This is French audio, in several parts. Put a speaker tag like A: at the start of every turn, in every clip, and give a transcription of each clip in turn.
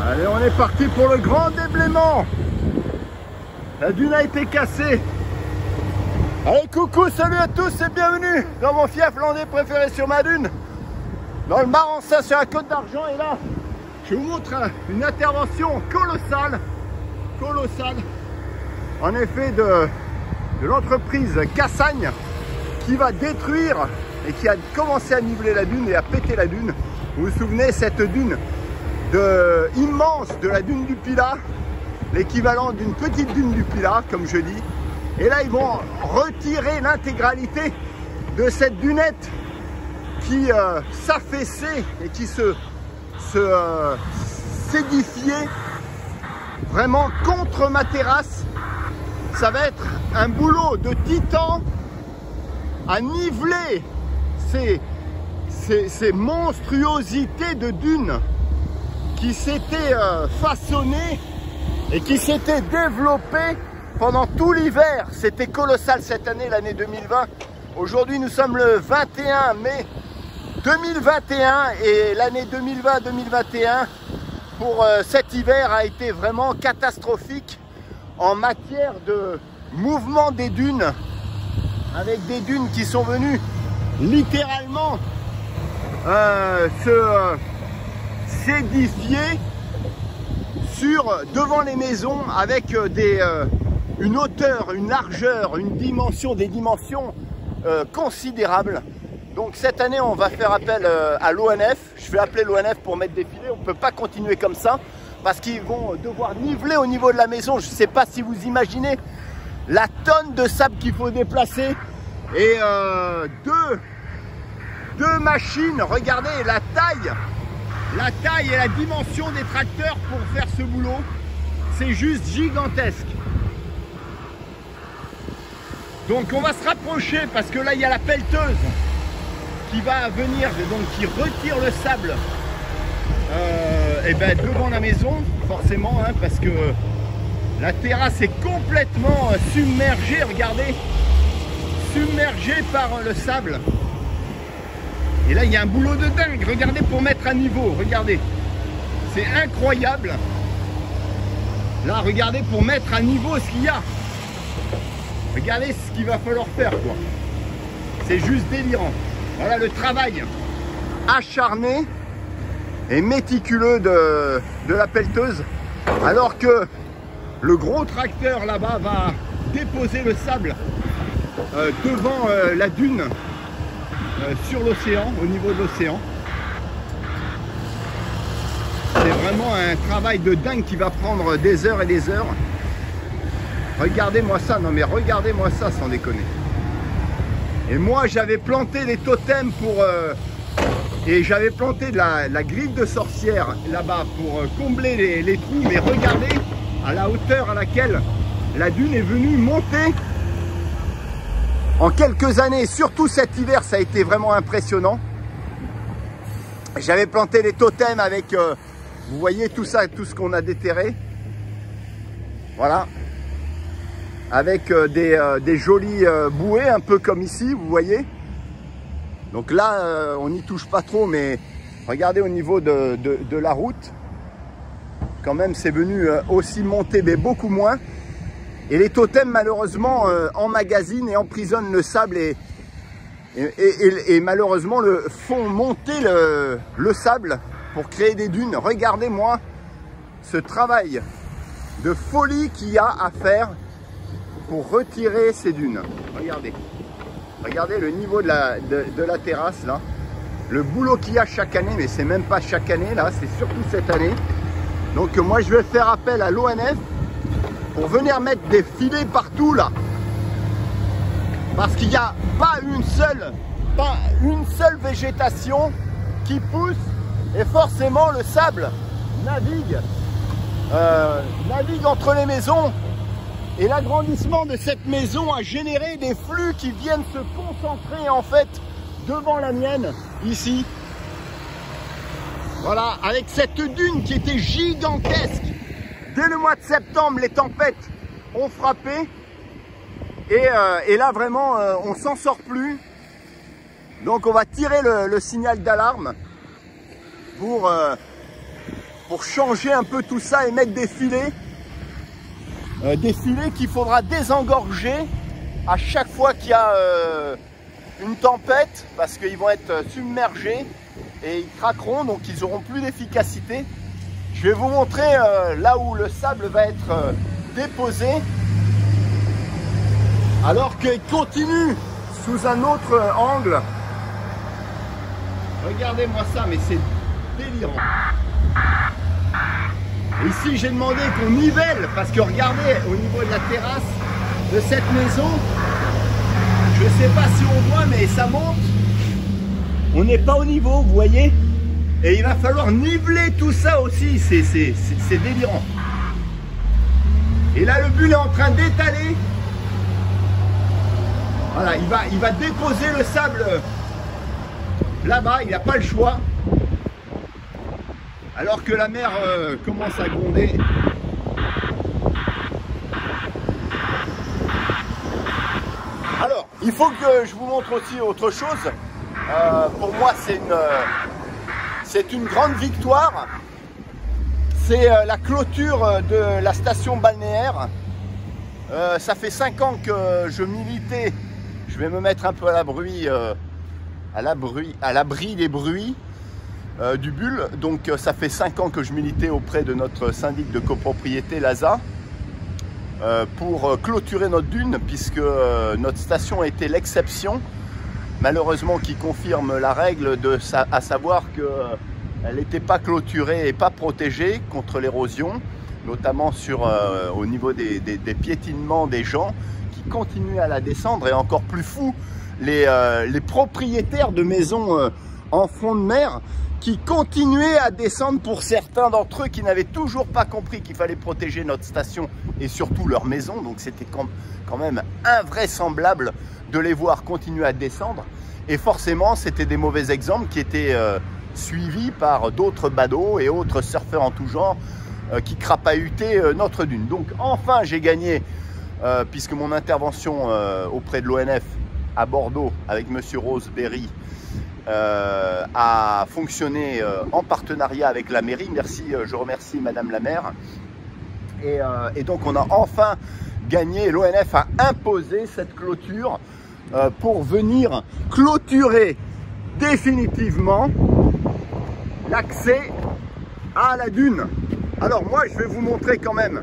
A: Allez, on est parti pour le grand déblaiement. La dune a été cassée. Allez, coucou, salut à tous et bienvenue dans mon fief landais préféré sur ma dune, dans le Marensin sur la Côte d'Argent. Et là, je vous montre une intervention colossale, en effet, de l'entreprise Cassagne, qui va détruire et qui a commencé à niveler la dune et à péter la dune. Vous vous souvenez, cette dune immense de la dune du Pilat, l'équivalent d'une petite dune du Pilat, comme je dis. Et là, ils vont retirer l'intégralité de cette dunette qui s'affaissait et qui s'édifiait vraiment contre ma terrasse. Ça va être un boulot de titan à niveler ces monstruosités de dunes qui s'étaient façonnées et qui s'étaient développées pendant tout l'hiver. C'était colossal cette année, l'année 2020. Aujourd'hui, nous sommes le 21 mai 2021 et l'année 2020-2021 pour cet hiver a été vraiment catastrophique en matière de mouvement des dunes, avec des dunes qui sont venues littéralement s'édifier devant les maisons avec une hauteur, une largeur, des dimensions considérables. Donc cette année, on va faire appel à l'ONF. Je vais appeler l'ONF pour mettre des filets. On ne peut pas continuer comme ça parce qu'ils vont devoir niveler au niveau de la maison. Je ne sais pas si vous imaginez la tonne de sable qu'il faut déplacer. Et deux machines, regardez la taille et la dimension des tracteurs pour faire ce boulot. C'est juste gigantesque. Donc on va se rapprocher parce que là il y a la pelleteuse qui va venir, donc qui retire le sable devant la maison, forcément, hein, parce que la terrasse est complètement submergée, regardez, submergée par le sable. Et là il y a un boulot de dingue, regardez, pour mettre à niveau, regardez, c'est incroyable. Là regardez, pour mettre à niveau ce qu'il y a. Regardez ce qu'il va falloir faire, quoi. C'est juste délirant. Voilà le travail acharné et méticuleux de la pelleteuse. Alors que le gros tracteur là-bas va déposer le sable devant la dune sur l'océan, au niveau de l'océan. C'est vraiment un travail de dingue qui va prendre des heures et des heures. Regardez-moi ça, non mais regardez-moi ça sans déconner. Et moi j'avais planté des totems et j'avais planté de la grille de sorcière là-bas pour combler les trous. Mais regardez à la hauteur à laquelle la dune est venue monter en quelques années. Surtout cet hiver, ça a été vraiment impressionnant. J'avais planté les totems avec, vous voyez tout ça, tout ce qu'on a déterré. Voilà. Avec des jolies bouées, un peu comme ici, vous voyez. Donc là, on n'y touche pas trop, mais regardez au niveau de la route. Quand même, c'est venu aussi monter, mais beaucoup moins. Et les totems, malheureusement, emmagasinent et emprisonnent le sable et malheureusement font monter le sable pour créer des dunes. Regardez-moi ce travail de folie qu'il y a à faire pour retirer ces dunes. Regardez le niveau de la terrasse là, le boulot qu'il y a chaque année, mais c'est même pas chaque année là, c'est surtout cette année. Donc moi je vais faire appel à l'ONF pour venir mettre des filets partout là, parce qu'il n'y a pas une seule végétation qui pousse et forcément le sable navigue entre les maisons. Et l'agrandissement de cette maison a généré des flux qui viennent se concentrer en fait devant la mienne, ici. Voilà, avec cette dune qui était gigantesque. Dès le mois de septembre, les tempêtes ont frappé. Et là, vraiment, on s'en sort plus. Donc, on va tirer le signal d'alarme pour pour changer un peu tout ça et mettre des filets qu'il faudra désengorger à chaque fois qu'il y a une tempête, parce qu'ils vont être submergés et ils craqueront, donc ils n'auront plus d'efficacité. Je vais vous montrer là où le sable va être déposé, alors qu'il continue sous un autre angle. Regardez-moi ça, mais c'est délirant. Ici, j'ai demandé qu'on nivelle, parce que regardez, au niveau de la terrasse de cette maison, je ne sais pas si on voit, mais ça monte. On n'est pas au niveau, vous voyez? Et il va falloir niveler tout ça aussi, c'est délirant. Et là, le bulle est en train d'étaler. Voilà, il va déposer le sable là-bas, il n'a pas le choix. Alors que la mer commence à gronder. Alors, il faut que je vous montre aussi autre chose. Pour moi, c'est une grande victoire. C'est la clôture de la station balnéaire. Ça fait 5 ans que je militais. Je vais me mettre un peu à l'abri des bruits du bulle. Donc ça fait 5 ans que je militais auprès de notre syndic de copropriété, l'ASA, pour clôturer notre dune, puisque notre station était l'exception, malheureusement, qui confirme la règle, à savoir qu'elle n'était pas clôturée et pas protégée contre l'érosion, notamment au niveau des piétinements des gens qui continuaient à la descendre. Et encore plus fou, les propriétaires de maisons en fond de mer qui continuaient à descendre, pour certains d'entre eux qui n'avaient toujours pas compris qu'il fallait protéger notre station et surtout leur maison. Donc c'était quand même invraisemblable de les voir continuer à descendre. Et forcément, c'était des mauvais exemples qui étaient suivis par d'autres badauds et autres surfeurs en tout genre qui crapahutaient notre dune. Donc enfin, j'ai gagné, puisque mon intervention auprès de l'ONF à Bordeaux avec Monsieur Rose Berry a fonctionné en partenariat avec la mairie. Merci, je remercie Madame la maire. Et donc on a enfin gagné. L'ONF a imposé cette clôture pour venir clôturer définitivement l'accès à la dune. Alors moi, je vais vous montrer quand même.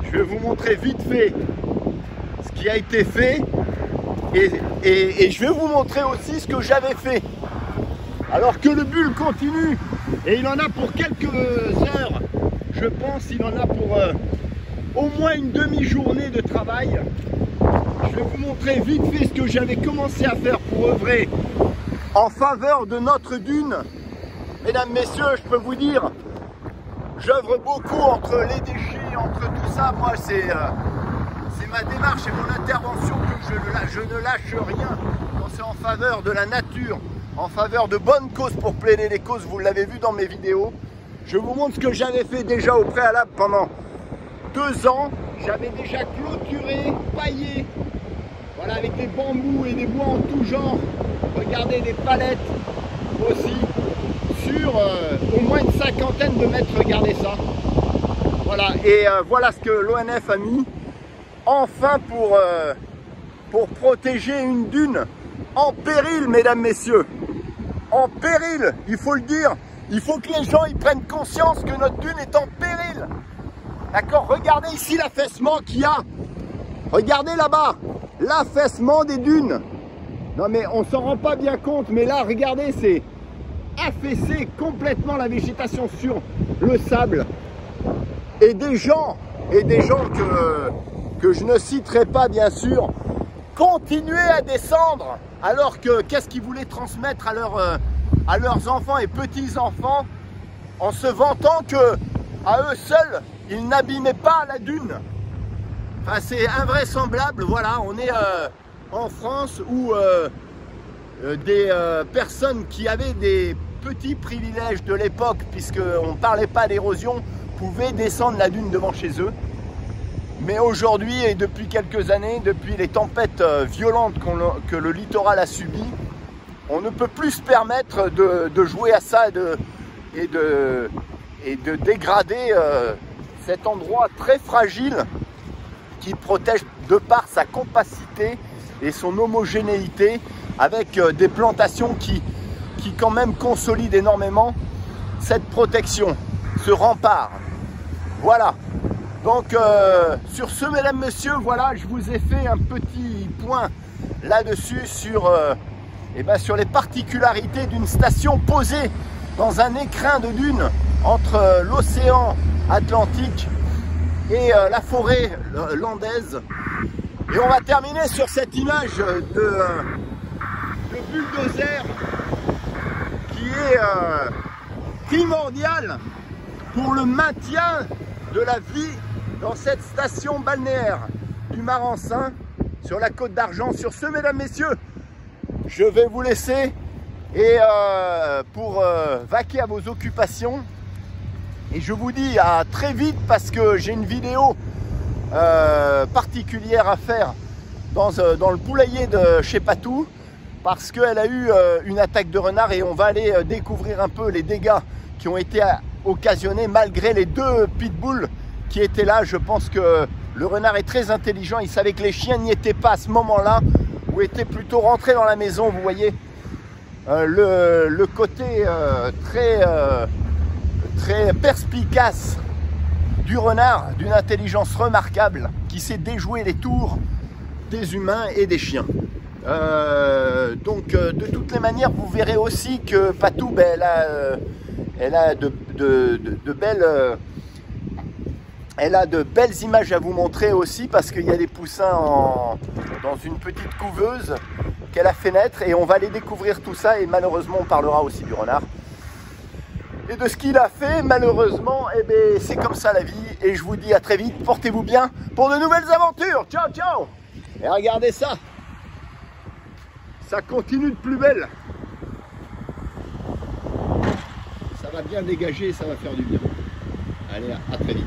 A: Je vais vous montrer vite fait ce qui a été fait. Et je vais vous montrer aussi ce que j'avais fait. Alors que le bulle continue, et il en a pour quelques heures, je pense, il en a pour au moins une demi-journée de travail. Je vais vous montrer vite fait ce que j'avais commencé à faire pour œuvrer en faveur de notre dune. Mesdames, messieurs, je peux vous dire, j'œuvre beaucoup entre les déchets, entre tout ça. Moi, c'est ma démarche et mon intervention que je ne lâche rien quand c'est en faveur de la nature, en faveur de bonnes causes, pour plaider les causes. Vous l'avez vu dans mes vidéos. Je vous montre ce que j'avais fait déjà au préalable pendant 2 ans. J'avais déjà clôturé, paillé, voilà, avec des bambous et des bois en tout genre. Regardez, des palettes aussi, sur au moins une 50aine de mètres. Regardez ça. Voilà, et voilà ce que l'ONF a mis. Enfin pour protéger une dune en péril, mesdames, messieurs. En péril, il faut le dire. Il faut que les gens ils prennent conscience que notre dune est en péril. D'accord? Regardez ici l'affaissement qu'il y a. Regardez là-bas, l'affaissement des dunes. Non mais on s'en rend pas bien compte, mais là, regardez, c'est affaissé complètement la végétation sur le sable. Et des gens que je ne citerai pas bien sûr, continuer à descendre, alors que qu'est-ce qu'ils voulaient transmettre à leurs enfants et petits-enfants, en se vantant que à eux seuls, ils n'abîmaient pas la dune. Enfin, c'est invraisemblable. Voilà, on est en France où des personnes qui avaient des petits privilèges de l'époque, puisqu'on ne parlait pas d'érosion, pouvaient descendre la dune devant chez eux. Mais aujourd'hui, et depuis quelques années, depuis les tempêtes violentes que le littoral a subies, on ne peut plus se permettre de jouer à ça et de dégrader cet endroit très fragile qui protège de par sa compacité et son homogénéité avec des plantations qui quand même consolident énormément cette protection, ce rempart. Voilà. Donc sur ce, mesdames, messieurs, voilà, je vous ai fait un petit point là-dessus sur, sur les particularités d'une station posée dans un écrin de dunes entre l'océan Atlantique et la forêt landaise. Et on va terminer sur cette image de bulldozer qui est primordial pour le maintien de la vie dans cette station balnéaire du Marensin sur la Côte d'Argent. Sur ce, mesdames, messieurs, je vais vous laisser et pour vaquer à vos occupations. Et je vous dis à très vite parce que j'ai une vidéo particulière à faire dans le poulailler de chez Patou, parce qu'elle a eu une attaque de renard et on va aller découvrir un peu les dégâts qui ont été occasionnés malgré les 2 pitbulls qui étaient là. Je pense que le renard est très intelligent, il savait que les chiens n'y étaient pas à ce moment-là, ou étaient plutôt rentrés dans la maison. Vous voyez le côté très perspicace du renard, d'une intelligence remarquable, qui sait déjouer les tours des humains et des chiens. Donc de toutes les manières, vous verrez aussi que Patou, elle a de belles images à vous montrer aussi, parce qu'il y a des poussins dans une petite couveuse qu'elle a fait naître, et on va aller découvrir tout ça. Et malheureusement, on parlera aussi du renard et de ce qu'il a fait. Malheureusement, c'est comme ça la vie, et je vous dis à très vite. Portez-vous bien pour de nouvelles aventures. Ciao, ciao. Et regardez ça, ça continue de plus belle. Ça va bien dégager, ça va faire du bien. Allez, à très vite.